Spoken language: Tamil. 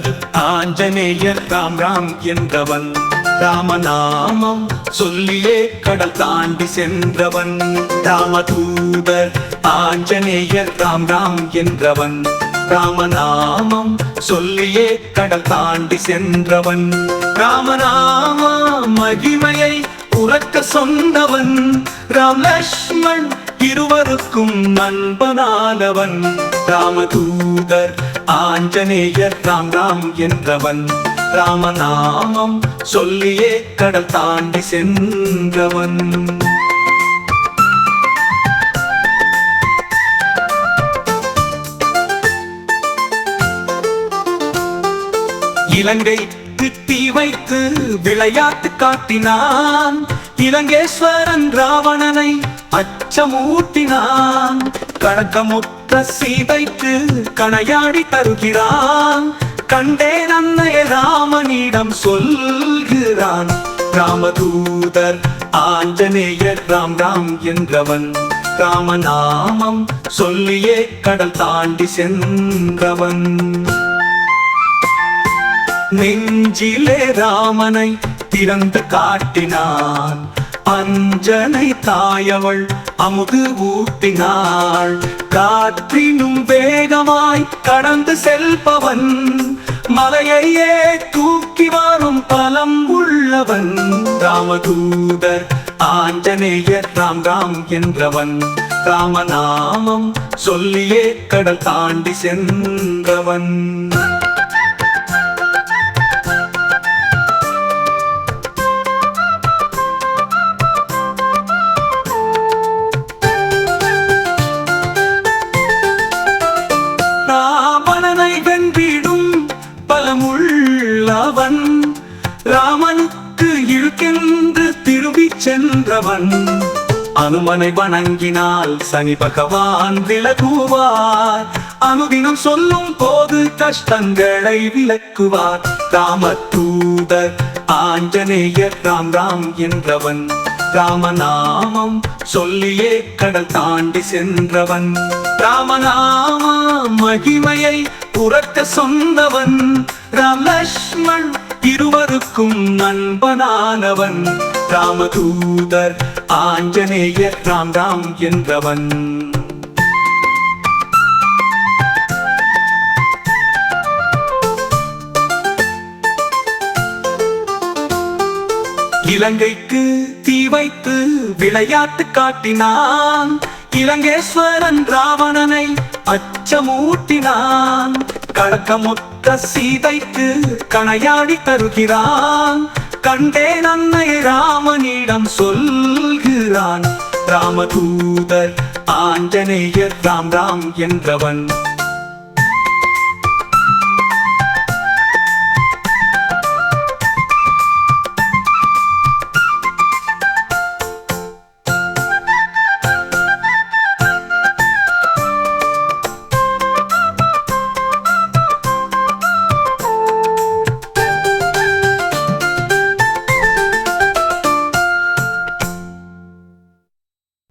தூதர் ஆஞ்சநேயர் ராம் ராம் என்றவன். ராமநாமம் சொல்லியே கடல் தாண்டி சென்றவன். ராமதூதர் ஆஞ்சநேயர் ராம் ராம் என்றவன். ராமநாமம் சொல்லியே கடல் தாண்டி சென்றவன். ராமநாம மகிமையை உறக்க சொன்னவன். ராம் லக்ஷ்மண் இருவருக்கும் நண்பனானவன். ராமதூதர் ஆஞ்சநேயர் ராம் ராம் என்றவன். ராமநாமம் சொல்லியே கடல் தாண்டி சென்றவன். இலங்கை திட்டி வைத்து விளையாட்டு காட்டினான். இலங்கேஸ்வரன் ராவணனை அச்சமூட்டினான். கணக்கமுற்ற சீதைக்கு கணையாடி தருகிறான். கண்டேன் அன்னைய ராமனிடம் சொல்கிறான். ராமதூதர் ஆஞ்சநேயர் ராம் ராம் என்றவன். ராமநாமம் சொல்லியே கடல் தாண்டி சென்றவன். நெஞ்சிலே ராமனை திறந்து காட்டினான். அஞ்சனை தாயவள் அமுது ஊட்டினாள். காற்றினும் வேகமாய் கடந்து செல்பவன். மலையையே தூக்கி வரும் பலம் உள்ளவன். ராமதூதர் ஆஞ்சநேயர் ராம் ராம் என்றவன். ராமநாமம் சொல்லியே கடல் தாண்டி சென்றவன். ராவணனை வென்றிடும் பலமுள்ளவன். ராமனுக்கு இழுக்கென்று திரும்பி சென்றவன். அனுமனை வணங்கினால் சனி பகவான் விலகுவார். அனுதினம் சொல்லும் போது கஷ்டங்களை விலக்குவார். ராமதூதர் ஆஞ்சநேயர் ராம் ராம் என்றவன். ராமநாமம் சொல்லியே கடல் தாண்டி சென்றவன். ராமநாம மகிமையை உறக்க சொன்னவன். ராம் லக்ஷ்மண் இருவருக்கும் நண்பனானவன். ராமதூதர் ஆஞ்சநேயர் ராம் ராம் என்றவன். இலங்கைக்கு தீ வைத்து விளையாட்டு காட்டினான். இலங்கேஸ்வரன் ராவணனை அச்சமூட்டினான். கழக்கமுற்ற சீதைக்கு கணையாடி தருகிறான். கண்டேன் அன்னையை ராமனிடம் சொல்கிறான். ராமதூதர் ஆஞ்சநேயர் ராம் ராம் என்றவன்.